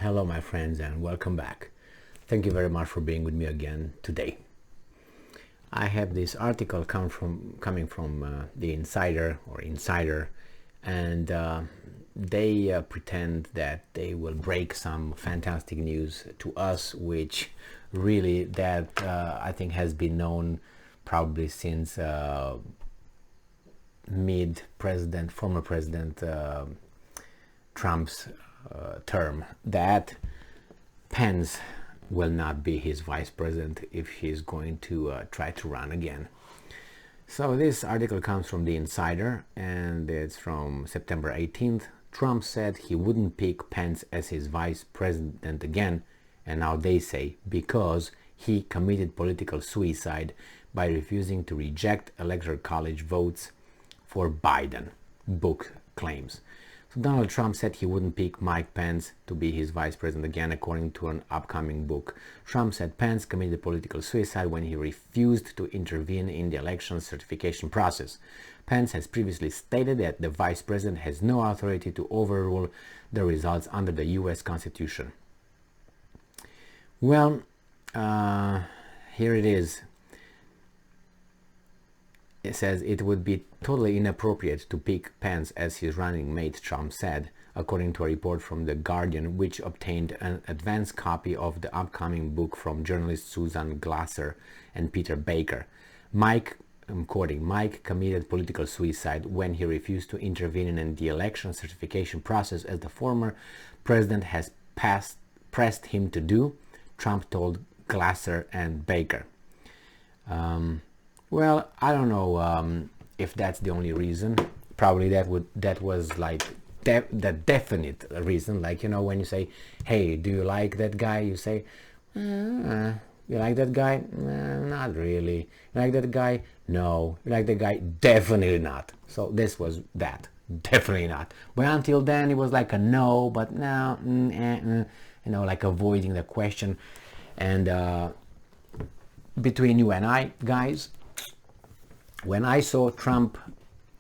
Hello my friends and welcome back. Thank you very much for being with me again today. I have this article coming from the Insider and they pretend that they will break some fantastic news to us, which really that I think has been known probably since former President Trump's term, that Pence will not be his vice president if he's going to try to run again. So this article comes from the Insider and it's from September 18th. Trump said he wouldn't pick Pence as his vice president again, and now they say because he committed political suicide by refusing to reject electoral college votes for Biden, book claims. So Donald Trump said he wouldn't pick Mike Pence to be his vice president again, according to an upcoming book. Trump said Pence committed political suicide when he refused to intervene in the election certification process. Pence has previously stated that the vice president has no authority to overrule the results under the U.S. Constitution. Well, here it is. It says it would be totally inappropriate to pick Pence as his running mate, Trump said, according to a report from The Guardian, which obtained an advance copy of the upcoming book from journalists Susan Glasser and Peter Baker. I'm quoting, Mike committed political suicide when he refused to intervene in the election certification process as the former president has pressed him to do, Trump told Glasser and Baker. Well, I don't know if that's the only reason. Probably that was like the definite reason. Like, you know, when you say, "Hey, do you like that guy?" You say, "You like that guy? Not really. You like that guy? No. You like that guy? Definitely not." So this was that. Definitely not. But until then, it was like a no, but no, you know, like avoiding the question. And between you and I, guys, when I saw Trump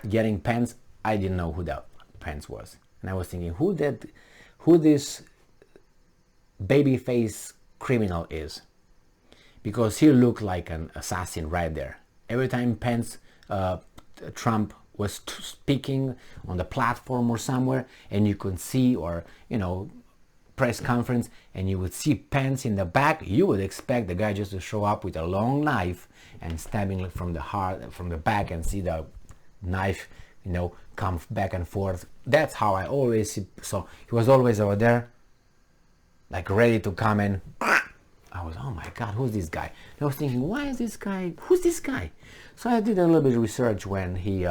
getting Pence, I didn't know who that Pence was. And I was thinking, who this babyface criminal is. Because he looked like an assassin right there. Every time Trump was speaking on the platform or somewhere, and you could see, or, you know, press conference, and you would see Pence in the back, you would expect the guy just to show up with a long knife and stabbing from the back, and see the knife, you know, come back and forth. That's how I always see. So he was always over there, like ready to come in. I was, oh my God, who's this guy? And I was thinking, who's this guy? So I did a little bit of research when he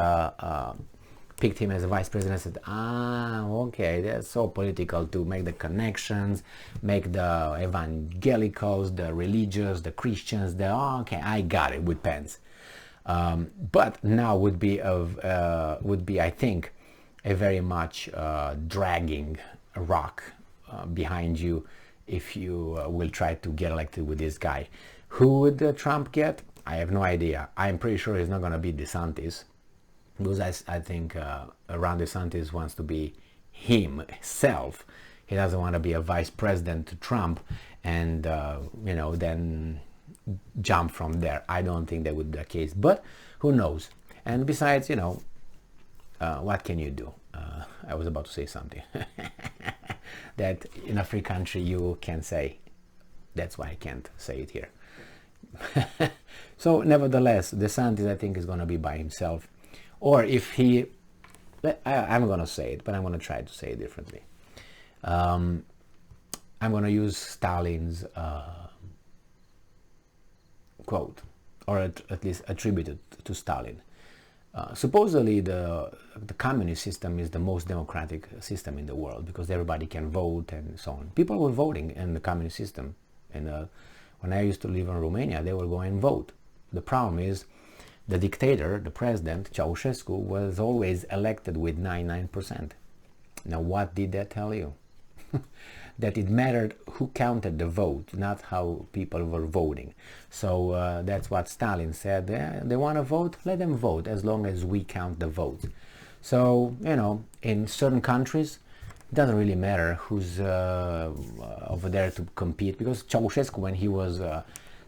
picked him as a vice president. I said, okay, that's so political to make the connections, make the evangelicals, the religious, the Christians, okay, I got it with Pence. But now would be, I think, a very much dragging rock behind you if you will try to get elected with this guy. Who would Trump get? I have no idea. I'm pretty sure he's not going to be DeSantis, because I think Ron DeSantis wants to be himself. He doesn't want to be a vice president to Trump and, you know, then jump from there. I don't think that would be the case, but who knows? And besides, you know, what can you do? I was about to say something that in a free country you can say. That's why I can't say it here. So nevertheless, DeSantis, I think, is going to be by himself. Or if he, I'm going to say it, but I'm going to try to say it differently. I'm going to use Stalin's quote, or at least attributed to Stalin. Supposedly the communist system is the most democratic system in the world because everybody can vote and so on. People were voting in the communist system. And when I used to live in Romania, they would go and vote. The problem is the dictator, the president, Ceausescu, was always elected with 99%. Now, what did that tell you? That it mattered who counted the vote, not how people were voting. So that's what Stalin said. They want to vote, let them vote, as long as we count the votes. So, you know, in certain countries, it doesn't really matter who's over there to compete, because Ceausescu, when he was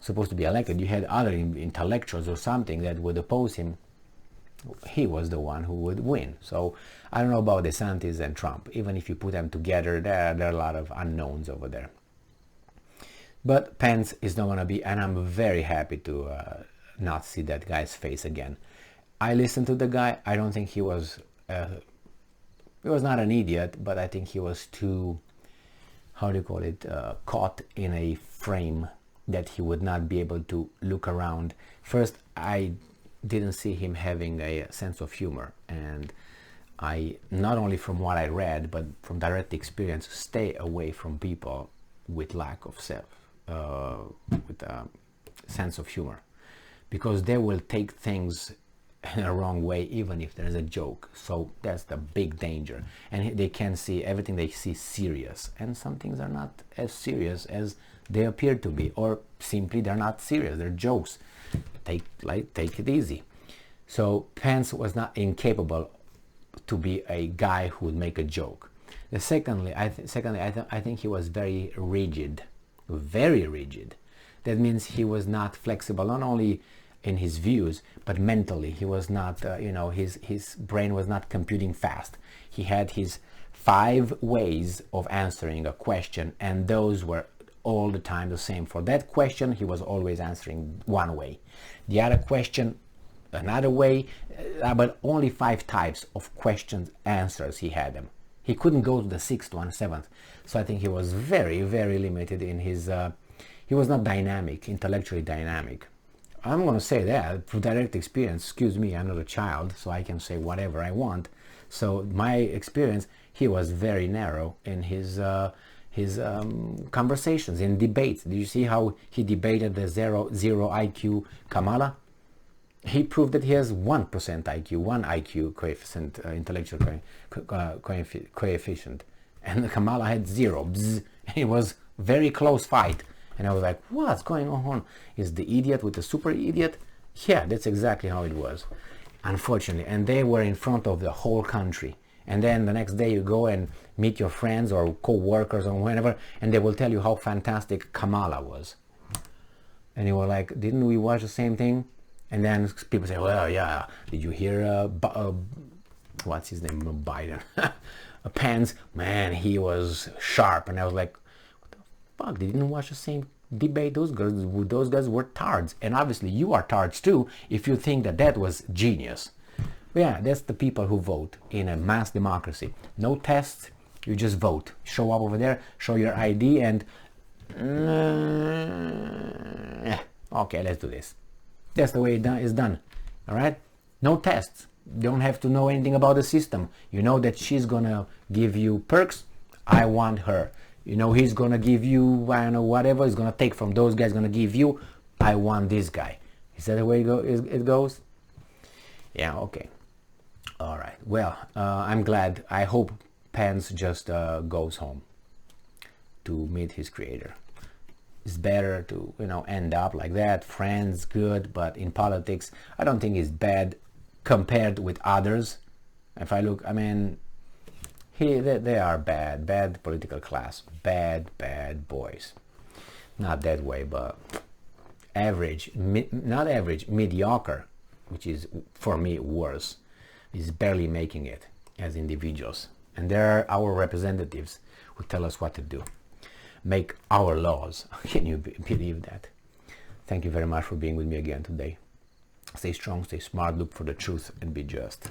supposed to be elected, you had other intellectuals or something that would oppose him. He was the one who would win. So I don't know about DeSantis and Trump. Even if you put them together, there are a lot of unknowns over there. But Pence is not going to be, and I'm very happy to not see that guy's face again. I listened to the guy. I don't think he was not an idiot, but I think he was too, how do you call it, caught in a frame that he would not be able to look around. First, I didn't see him having a sense of humor, and I, not only from what I read, but from direct experience, stay away from people with lack of with a sense of humor, because they will take things in a wrong way even if there's a joke. So that's the big danger, and they can see everything they see serious, and some things are not as serious as they appear to be, or simply they're not serious, they're jokes. Take it easy. So Pence was not incapable to be a guy who would make a joke. Secondly, I think he was very rigid. That means he was not flexible, not only in his views, but mentally. He was not, his brain was not computing fast. He had his 5 ways of answering a question, and those were all the time the same. For that question, he was always answering one way. The other question, another way, but only 5 types of questions, answers he had them. He couldn't go to the 6th one, 7th. So I think he was very, very limited in his, he was not dynamic, intellectually dynamic. I'm going to say that through direct experience. Excuse me, I'm not a child, so I can say whatever I want. So my experience, he was very narrow in his conversations, in debates. Did you see how he debated the zero IQ Kamala? He proved that he has 1% IQ, 1 IQ coefficient, intellectual coefficient, and Kamala had 0. Bzz. It was very close fight, and I was like, what's going on? Is the idiot with the super idiot? Yeah, that's exactly how it was, unfortunately. And they were in front of the whole country. And then the next day you go and meet your friends or co-workers or whatever, and they will tell you how fantastic Kamala was. And you were like, didn't we watch the same thing? And then people say, well, yeah, did you hear, what's his name, Biden? Pence, man, he was sharp. And I was like, what the fuck, they didn't watch the same debate? Those guys were tards. And obviously you are tards too if you think that that was genius. Yeah, that's the people who vote in a mass democracy. No tests, you just vote. Show up over there, show your ID, and okay, let's do this. That's the way it's done. All right? No tests. You don't have to know anything about the system. You know that she's gonna give you perks. I want her. You know he's gonna give you, I don't know, whatever he's gonna take from those guys. Gonna give you. I want this guy. Is that the way it goes? Yeah. Okay. All right. Well, I'm glad. I hope Pence just goes home to meet his creator. It's better to, end up like that. Friends, good, but in politics, I don't think it's bad compared with others. If I look, they are bad political class, bad boys. Not that way, but average, not average, mediocre, which is for me worse, is barely making it as individuals. And they're our representatives who tell us what to do. Make our laws. Can you believe that? Thank you very much for being with me again today. Stay strong, stay smart, look for the truth, and be just.